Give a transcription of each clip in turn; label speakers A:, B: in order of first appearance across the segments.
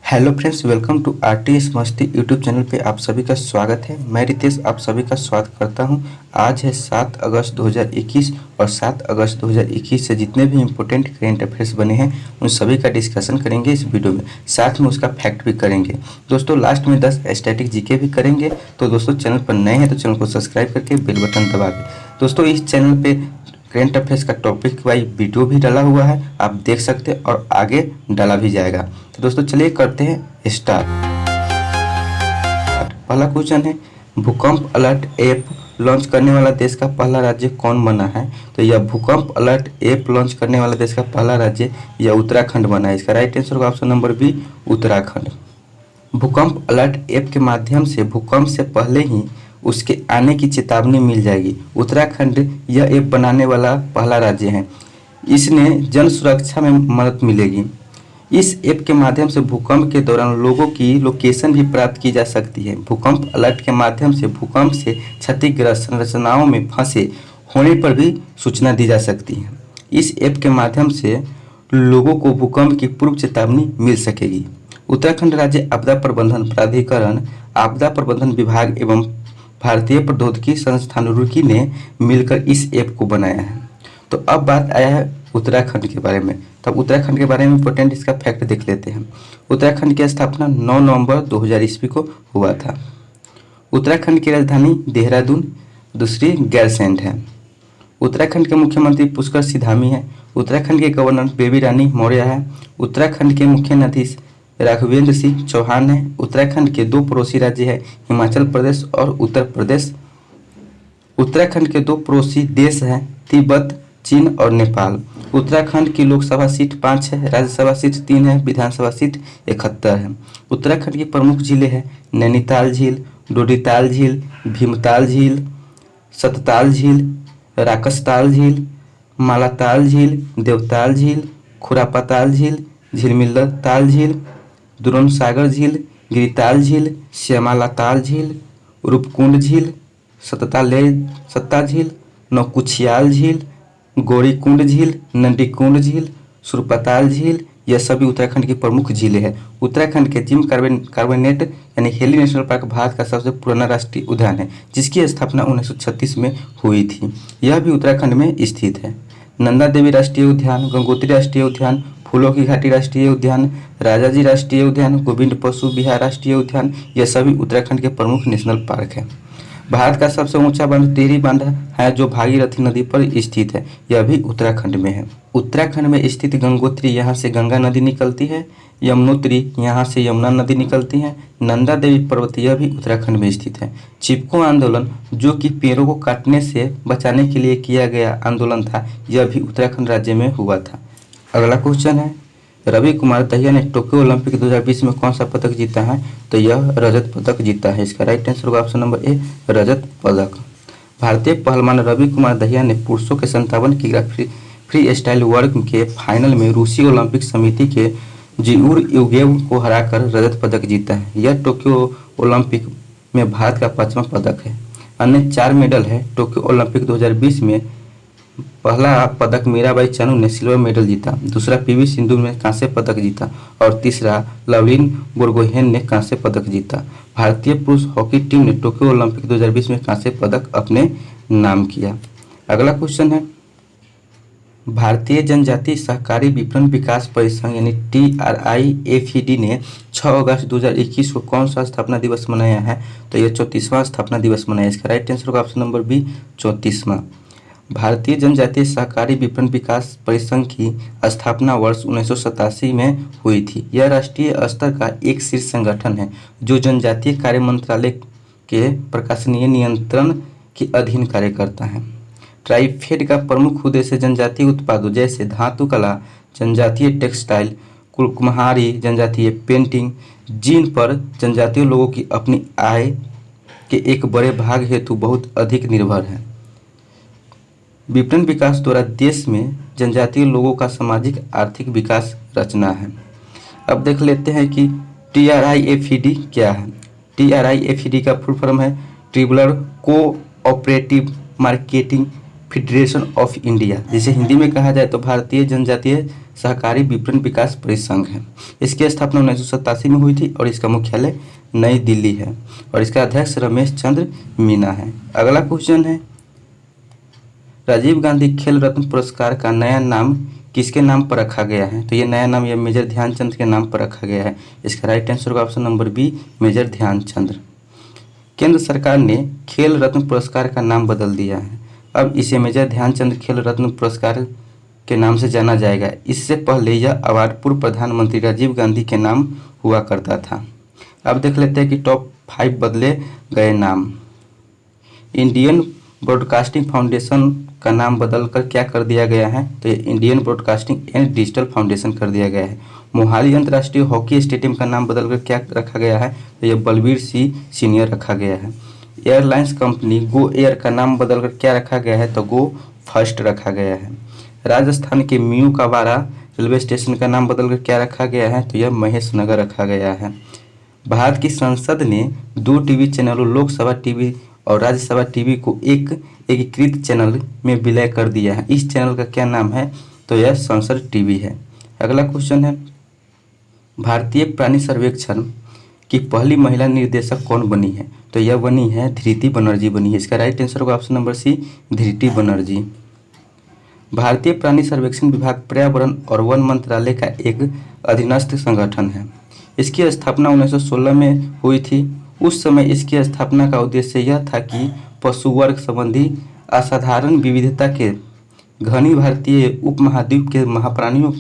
A: Hello friends, welcome to RTS मस्ती YouTube channel पे आप सभी का स्वागत है। मैं रितेश आप सभी का स्वागत करता हूं। आज है 7 अगस्त 2021 और 7 अगस्त 2021 से जितने भी इम्पोर्टेंट करेंट अफेयर्स बने हैं उन सभी का डिस्कशन करेंगे इस वीडियो में, साथ में उसका फैक्ट भी करेंगे। दोस्तों लास्ट में 10 स्टैटिक जीके भी करेंगे। तो दोस्तों चैनल पर नए हैं तो चैनल को सब्सक्राइब करके बेल बटन दबा दें। दोस्तों इस चैनल पर करेंट अफेयर्स का टॉपिक वाइज वीडियो भी डाला हुआ है, आप देख सकते हैं और आगे डाला भी जाएगा। तो दोस्तों चलिए करते हैं स्टार्ट। पहला क्वेश्चन है, भूकंप अलर्ट ऐप लॉन्च करने वाला देश का पहला राज्य कौन बना है? तो यह भूकंप अलर्ट ऐप लॉन्च करने वाला देश का पहला राज्य यह उत्तराखंड बना है। इसका राइट आंसर होगा ऑप्शन नंबर बी, उत्तराखंड। भूकंप अलर्ट ऐप के माध्यम से भूकंप से पहले ही उसके आने की चेतावनी मिल जाएगी। उत्तराखंड यह ऐप बनाने वाला पहला राज्य है। इसने जन सुरक्षा में मदद मिलेगी। इस ऐप के माध्यम से भूकंप के दौरान लोगों की लोकेशन भी प्राप्त की जा सकती है। भूकंप अलर्ट के माध्यम से भूकंप से क्षतिग्रस्त संरचनाओं में फंसे होने पर भी सूचना दी जा सकती है। इस ऐप के माध्यम से लोगों को भूकंप की पूर्व चेतावनी मिल सकेगी। उत्तराखंड राज्य आपदा प्रबंधन प्राधिकरण, आपदा प्रबंधन विभाग एवं भारतीय प्रौद्योगिकी संस्थान रुड़की ने मिलकर इस ऐप को बनाया है। तो अब बात आया है उत्तराखंड के बारे में। तब उत्तराखंड के बारे में इंपॉर्टेंट इसका फैक्ट देख लेते हैं। उत्तराखंड की स्थापना 9 नवंबर 2000 ईस्वी को हुआ था। उत्तराखंड की राजधानी देहरादून, दूसरी गैरसैंण है। उत्तराखंड के मुख्यमंत्री पुष्कर सिंह धामी है। उत्तराखंड के गवर्नर बेबी रानी मौर्य है। उत्तराखंड के मुख्य न्यायाधीश राघवेंद्र सिंह चौहान है। उत्तराखंड के 2 पड़ोसी राज्य है, हिमाचल प्रदेश और उत्तर प्रदेश। उत्तराखंड के 2 पड़ोसी देश हैं, तिब्बत, चीन और नेपाल। उत्तराखंड की लोकसभा सीट 5 है, राज्यसभा सीट 3 है, विधानसभा सीट 71 है। उत्तराखंड की प्रमुख झीलें हैं नैनीताल झील, डोडीताल झील, भीमताल झील, सतताल झील, राकसताल झील, मालाताल झील, देवताल झील, खुरापाताल झील, झिलमिलताल झील, दुरोन सागर झील, गिरिताल झील, श्यामालाताल झील, रूपकुंड झील, सत्ता झील, नौकुचियाल झील, गौरीकुंड झील, नंदीकुंड झील, सुरपाताल झील, यह सभी उत्तराखंड की प्रमुख झीलें हैं। उत्तराखंड के जिम कार्बेट यानी हेली नेशनल पार्क भारत का सबसे पुराना राष्ट्रीय उद्यान है, जिसकी स्थापना 1936 में हुई थी। यह भी उत्तराखंड में स्थित है। नंदा देवी राष्ट्रीय उद्यान, गंगोत्री राष्ट्रीय उद्यान, फूलों की घाटी राष्ट्रीय उद्यान, राजाजी राष्ट्रीय उद्यान, गोविंद पशु विहार राष्ट्रीय उद्यान, यह सभी उत्तराखंड के प्रमुख नेशनल पार्क हैं। भारत का सबसे ऊंचा बांध टिहरी बांध है, जो भागीरथी नदी पर स्थित है। यह भी उत्तराखंड में है। उत्तराखंड में स्थित गंगोत्री, यहाँ से गंगा नदी निकलती है। यमुनोत्री, यहाँ से यमुना नदी निकलती है। नंदा देवी पर्वत, यह भी उत्तराखंड में स्थित है। चिपको आंदोलन, जो कि पेड़ों को काटने से बचाने के लिए किया गया आंदोलन था, यह भी उत्तराखंड राज्य में हुआ था। अगला क्वेश्चन है, रवि कुमार दहिया ने टोक्यो ओलंपिक 2020 में कौन सा पदक जीता है? तो यह रजत पदक जीता है। इसका राइट आंसर होगा ऑप्शन नंबर ए, रजत पदक। भारतीय पहलवान रवि कुमार दहिया ने पुरुषों के 57 किग्रा फ्री स्टाइल वर्ग के फाइनल में रूसी ओलंपिक समिति के जिउर युगेव को हराकर रजत पदक जीता है। यह टोक्यो ओलंपिक में भारत का 5वां पदक है। अन्य 4 मेडल है। टोक्यो ओलंपिक 2020 में पहला पदक मीराबाई चानू ने सिल्वर मेडल जीता, दूसरा पीवी सिंधु ने कांस्य पदक जीता और तीसरा लवलिन बोरगोहेन ने कांस्य पदक जीता। भारतीय पुरुष हॉकी टीम ने टोक्यो ओलंपिक 2020 में कांस्य पदक अपने नाम किया। अगला क्वेश्चन है, भारतीय जनजातीय सहकारी विपणन विकास परिसंघ यानी TRIFED ने 6 अगस्त 2021 को कौन सा स्थापना दिवस मनाया है? तो यह 34वां स्थापना दिवस मनाया। इसका राइट आंसर होगा ऑप्शन नंबर बी, 34वां। भारतीय जनजातीय सहकारी विपणन विकास परिसंघ की स्थापना वर्ष 1987 में हुई थी। यह राष्ट्रीय स्तर का एक शीर्ष संगठन है, जो जनजातीय कार्य मंत्रालय के प्रशासनीय नियंत्रण के अधीन कार्य करता है। ट्राइफेड का प्रमुख उद्देश्य जनजातीय उत्पादों जैसे धातु कला, जनजातीय टेक्सटाइल, कुम्हारी, जनजातीय पेंटिंग, जिन पर जनजातीय लोगों की अपनी आय के एक बड़े भाग हेतु बहुत अधिक निर्भर है। विपणन विकास द्वारा देश में जनजातीय लोगों का सामाजिक आर्थिक विकास रचना है। अब देख लेते हैं कि TRIFED क्या है। TRIFED का फुल फॉर्म है tribunal cooperative marketing federation of India, जिसे हिंदी में कहा जाए तो भारतीय जनजातीय सहकारी विपणन विकास परिसंघ है। इसकी स्थापना 1987 में हुई थी और इसका मुख्यालय नई दिल्ली है और इसका अध्यक्ष रमेश चंद्र मीना है। अगला क्वेश्चन है, राजीव गांधी खेल रत्न पुरस्कार का नया नाम किसके नाम पर रखा गया है? तो ये नया नाम ये मेजर ध्यानचंद के नाम पर रखा गया है। इसका राइट आंसर होगा option number B, major Dhyan Chand. केंद्र सरकार ने खेल रत्न पुरस्कार का नाम बदल दिया है। अब इसे मेजर ध्यानचंद खेल रत्न पुरस्कार के नाम से जाना जाएगा। इससे पहले यह अवार्ड पूर्व प्रधानमंत्री राजीव गांधी के नाम हुआ करता था। अब देख लेते हैं कि टॉप 5 बदले गए नाम। इंडियन ब्रॉडकास्टिंग फाउंडेशन का नाम बदलकर क्या कर दिया गया है? तो ये Indian broadcasting and digital foundation कर दिया गया है। मोहाली अंतर्राष्ट्रीय हॉकी स्टेडियम का नाम बदलकर क्या रखा गया है? तो ये बलबीर सिंह सीनियर रखा गया है। एयरलाइंस कंपनी गो एयर का नाम बदलकर क्या रखा गया है? तो गो फर्स्ट रखा गया है। राजस्थान के मीयू कावारा रेलवे स्टेशन का नाम बदलकर क्या रखा गया है? तो यह महेश नगर रखा गया है। भारत की संसद ने 2 टीवी चैनलों लोकसभा टीवी और राज्यसभा टीवी को एक एकीकृत चैनल में विलय कर दिया है। इस चैनल का क्या नाम है? तो यह संसद टीवी है। अगला क्वेश्चन है, भारतीय प्राणी सर्वेक्षण की पहली महिला निर्देशक कौन बनी है? तो यह बनी है धृति बनर्जी बनी है। इसका राइट आंसर होगा ऑप्शन नंबर सी, धृति बनर्जी। भारतीय प्राणी सर्वेक्षण विभाग पर्यावरण और वन मंत्रालय का एक अधीनस्थ संगठन है। इसकी स्थापना 1916 में हुई थी। उस समय इसकी स्थापना का उद्देश्य यह था कि पशु वर्ग संबंधी असाधारण विविधता के घनी भारतीय उपमहाद्वीप के महाप्राणियों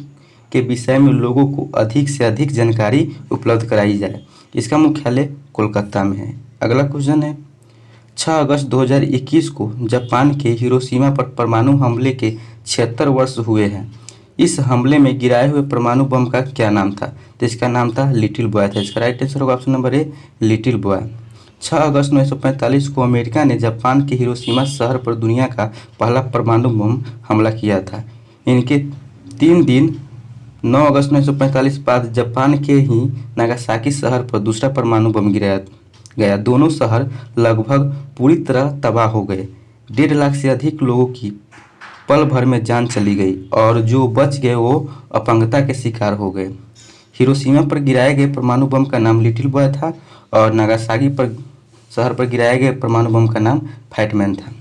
A: के विषय में लोगों को अधिक से अधिक जानकारी उपलब्ध कराई जाए। इसका मुख्यालय कोलकाता में है। अगला क्वेश्चन है, 6 अगस्त 2021 को जापान के हिरोशिमा पर परमाणु हमले के 76 वर्ष हुए हैं। इस हमले में गिराए हुए परमाणु बम का क्या नाम था? तो इसका नाम था लिटिल बॉय था। इसका राइट आंसर होगा option number A, little boy. 6 अगस्त 1945 को अमेरिका ने जापान के हिरोशिमा शहर पर दुनिया का पहला परमाणु बम हमला किया था। इनके 3 दिन 9 अगस्त 1945 बाद जापान के ही नागासाकी शहर पर दूसरा परमाणु बम गिराया गया। दोनों शहर लगभग पूरी तरह तबाह हो गए। 1.5 लाख से अधिक लोगों की पल भर में जान चली गई और जो बच गए वो अपंगता के शिकार हो गए। हिरोशिमा पर गिराए गए परमाणु बम का नाम लिटिल बॉय था और नागासाकी पर शहर पर गिराए गए परमाणु बम का नाम फैटमैन था।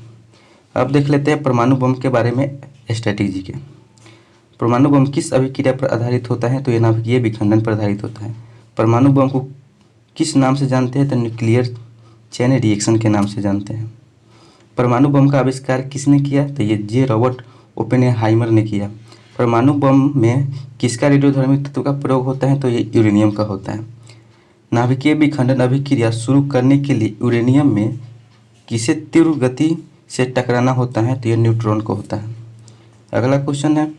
A: अब देख लेते हैं परमाणु बम के बारे में स्ट्रैटेजी के। परमाणु बम किस अभिक्रिया पर आधारित होता है? तो ये नाभिकीय विखंडन पर आधारित होता है। परमाणु बम को किस नाम से जानते हैं? तो न्यूक्लियर चेन रिएक्शन के नाम से जानते हैं। परमाणु बम का आविष्कार किसने किया? तो ये जे रॉबर्ट ओपेनहाइमर ने किया। परमाणु बम में किसका रेडियोधर्मी तत्व का प्रयोग होता है? तो ये यूरेनियम का होता है। नाभिकीय विखंडन अभिक्रिया शुरू करने के लिए यूरेनियम में किसे तीव्र गति से टकराना होता है? तो ये न्यूट्रॉन को होता है। अगला क्वेश्चन है,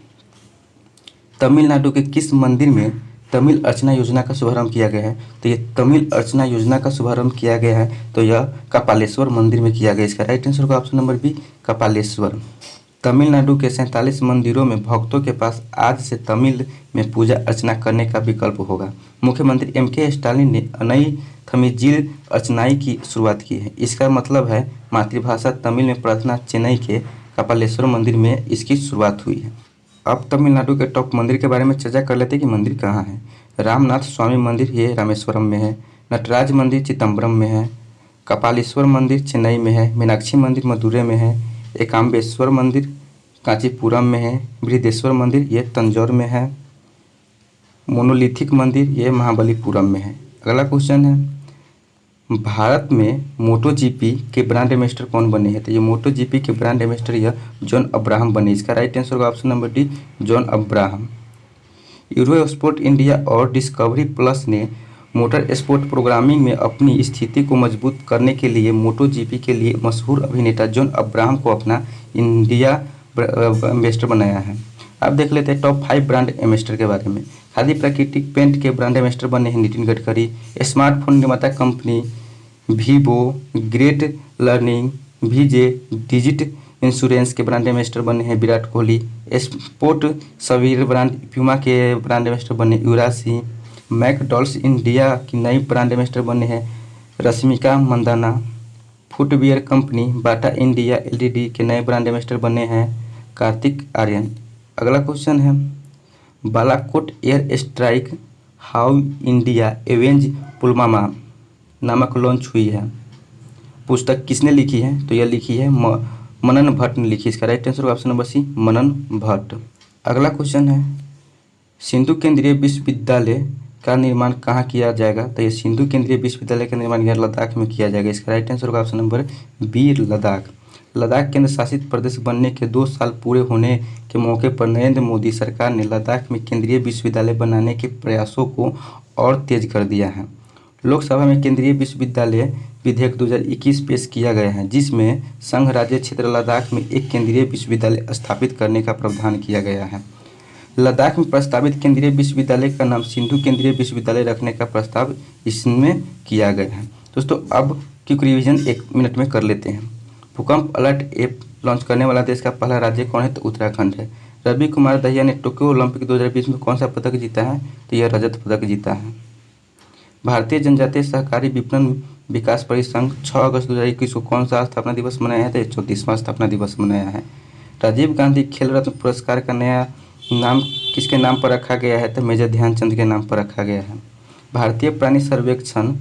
A: तमिलनाडु के किस मंदिर में तमिल अर्चना योजना का शुभारंभ किया गया है? तो ये तमिल अर्चना योजना का शुभारंभ किया गया है तो यह कपालेश्वर मंदिर में किया गया। इसका राइट आंसर होगा option number B, Kapaleeshwar. Tamil Nadu के 47 मंदिरों में भक्तों के पास आज से तमिल में पूजा अर्चना करने का विकल्प होगा। मुख्यमंत्री एम.के. स्टालिन ने अनई थमिजील अर्चनाई की शुरुआत की है। इसका मतलब है मातृभाषा तमिल में प्रार्थना। चेन्नई के कपालेश्वर मंदिर में इसकी शुरुआत हुई है। अब तमिलनाडु के टॉप मंदिर के बारे में चर्चा कर लेते हैं कि मंदिर कहाँ है। रामनाथ स्वामी मंदिर ये रामेश्वरम में है। नटराज मंदिर चिदम्बरम में है। कपालेश्वर मंदिर चेन्नई में है। मीनाक्षी मंदिर मदुरै में है। एकाम्बेश्वर मंदिर कांचीपुरम में है। बृहदेश्वर मंदिर ये तंजौर में है। मोनोलिथिक मंदिर ये महाबलीपुरम में है। अगला क्वेश्चन है, भारत में मोटो जीपी के ब्रांड एम्बेसडर कौन बने हैं? तो ये मोटो जीपी के ब्रांड एम्बेसडर यह जॉन अब्राहम बने। इसका राइट आंसर होगा option number D, John Abraham. Euro sport India और डिस्कवरी प्लस ने मोटर स्पोर्ट प्रोग्रामिंग में अपनी स्थिति को मजबूत करने के लिए मोटो जीपी के लिए मशहूर अभिनेता जॉन अब्राहम को अपना इंडिया एम्बेसडर बनाया है। अब देख लेते हैं टॉप 5 ब्रांड एम्बेसडर के बारे में। खादी प्राकृतिक पेंट के ब्रांड एम्बेसडर बने हैं नितिन गडकरी। स्मार्टफोन निर्माता कंपनी वीवो, ग्रेट लर्निंग, वीजे डिजिट इंश्योरेंस के ब्रांड एम्बेसडर बने हैं Virat Kohli. Sportswear brand Puma के ब्रांड एम्बेसडर बने युवराज सिंह। मैकडॉनल्ड्स इंडिया की नई ब्रांड एम्बेसडर बने हैं Rashmika Mandanna. Footwear company Bata India LTD के नए ब्रांड एम्बेसडर बने हैं कार्तिक आर्यन। अगला क्वेश्चन है, Balakot air strike how India avenge Pulwama नामक लॉन्च हुई है। पुस्तक किसने लिखी है? तो यह लिखी है मनन भट्ट ने लिखी। इसका right answer option number C, Manan Bhatt. अगला क्वेश्चन है, सिंधु केंद्रीय विश्वविद्यालय का निर्माण कहाँ किया जाएगा? तो ये सिंधु केंद्रीय विश्वविद्यालय का निर्माण यहाँ लद्दाख में किया जाएगा। इसका राइट आंसर होगा option number B, Ladakh. Ladakh केंद्र शासित प्रदेश बनने के 2 साल पूरे होने के मौके पर नरेंद्र मोदी सरकार ने लद्दाख में केंद्रीय विश्वविद्यालय बनाने के प्रयासों को और तेज कर दिया है। लोकसभा में केंद्रीय विश्वविद्यालय विधेयक 2021 पेश किया गया है, जिसमें संघ राज्य क्षेत्र लद्दाख में एक केंद्रीय विश्वविद्यालय स्थापित करने का प्रावधान किया गया है। लद्दाख में प्रस्तावित केंद्रीय विश्वविद्यालय का नाम सिंधु केंद्रीय विश्वविद्यालय रखने का प्रस्ताव इसमें किया गया है। दोस्तों अब क्विक रिवीजन 1 मिनट में कर लेते हैं। भूकंप अलर्ट ऐप लॉन्च करने वाला देश का पहला राज्य कौन है? तो उत्तराखंड है। रवि कुमार दहिया ने टोक्यो ओलंपिक 2020 में कौन सा पदक जीता है? तो यह रजत पदक जीता है। भारतीय जनजातीय सहकारी विपणन विकास परिसंघ 6 अगस्त 2021 को कौन सा स्थापना दिवस मनाया है? तो 34वां स्थापना दिवस मनाया है। राजीव गांधी खेल रत्न पुरस्कार का नया नाम किसके नाम पर रखा गया है? तो मेजर ध्यानचंद के नाम पर रखा गया है। भारतीय प्राणी सर्वेक्षण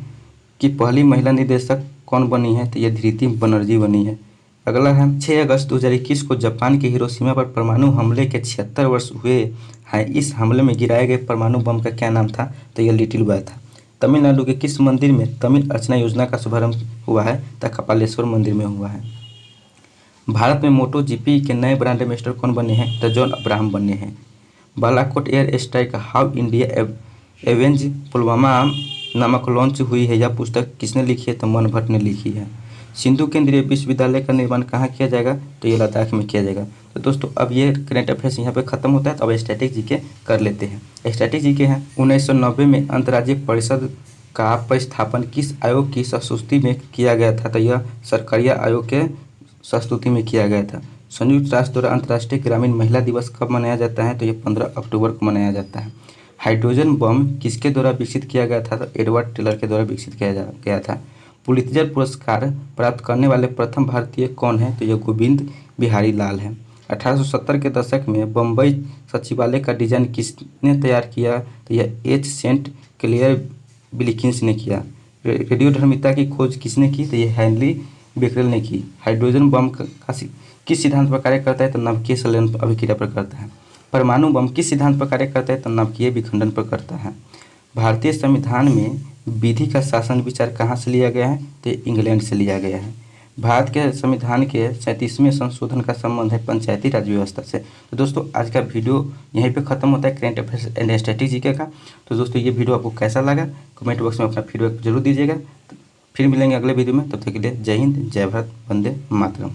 A: की पहली महिला निदेशक कौन बनी है? तो यह धृति बनर्जी बनी है। अगला है, 6 अगस्त 2021 को जापान के हिरोशिमा पर परमाणु हमले के 76 वर्ष हुए हैं। इस हमले में गिराए गए परमाणु बम का क्या नाम था? तो यह लिटिल बॉय था। तमिलनाडु के किस मंदिर में तमिल अर्चना योजना का शुभारंभ हुआ है? तो कपालेश्वर मंदिर में हुआ है। भारत में मोटो जीपी के नए ब्रांड एम्बेसडर कौन बने हैं? तो जॉन अब्राहम बने हैं। Balakot air strike how India avenge Pulwama नामक लॉन्च हुई है। यह पुस्तक किसने लिखी है? तो मन भट्ट ने लिखी है। सिंधु केंद्रीय विश्वविद्यालय का निर्माण कहाँ किया जाएगा? तो ये लद्दाख में किया जाएगा। तो दोस्तों अब ये करेंट अफेयर्स यहाँ पे खत्म होता है। तो अब स्टैटिक जीके कर लेते हैं। स्टैटिक जीके हैं, 1990 में अंतर्राज्यीय परिषद का प्रतिस्थापन किस आयोग की संस्तुति में किया गया था? तो यह सरकारिया आयोग के संस्तुति में किया गया था। संयुक्त राष्ट्र द्वारा अंतर्राष्ट्रीय ग्रामीण महिला दिवस कब मनाया जाता है? तो ये 15 अक्टूबर को मनाया जाता है। हाइड्रोजन बम किसके द्वारा विकसित किया गया था? तो एडवर्ड टेलर के द्वारा विकसित किया गया था। पुलित्जर पुरस्कार प्राप्त करने वाले प्रथम भारतीय कौन है? तो यह गोविंद बिहारी लाल है। 1870 के दशक में बम्बई सचिवालय का डिजाइन किसने तैयार किया? तो यह एच सेंट क्लेयर विल्किंस ने किया। रेडियोधर्मिता की खोज किसने की? तो यह हेनरी बेकरेल ने की। हाइड्रोजन बम का किस सिद्धांत पर कार्य करता है? तो नाभिकीय संलयन अभिक्रिया पर करता है। परमाणु बम किस सिद्धांत पर कार्य करता है? तो नाभिकीय विखंडन पर करता है। भारतीय संविधान में विधि का शासन विचार कहाँ से लिया गया है? तो इंग्लैंड से लिया गया है। भारत के संविधान के 37वें संशोधन का संबंध है पंचायती राज व्यवस्था से। तो दोस्तों आज का वीडियो यहीं पे खत्म होता है, करेंट अफेयर्स एंड स्ट्रेटेजी का। तो दोस्तों ये वीडियो आपको कैसा लगा कमेंट बॉक्स में अपना फीडबैक जरूर दीजिएगा। फिर मिलेंगे अगले वीडियो में, तब तक के लिए जय हिंद, जय भारत, वंदे मातरम।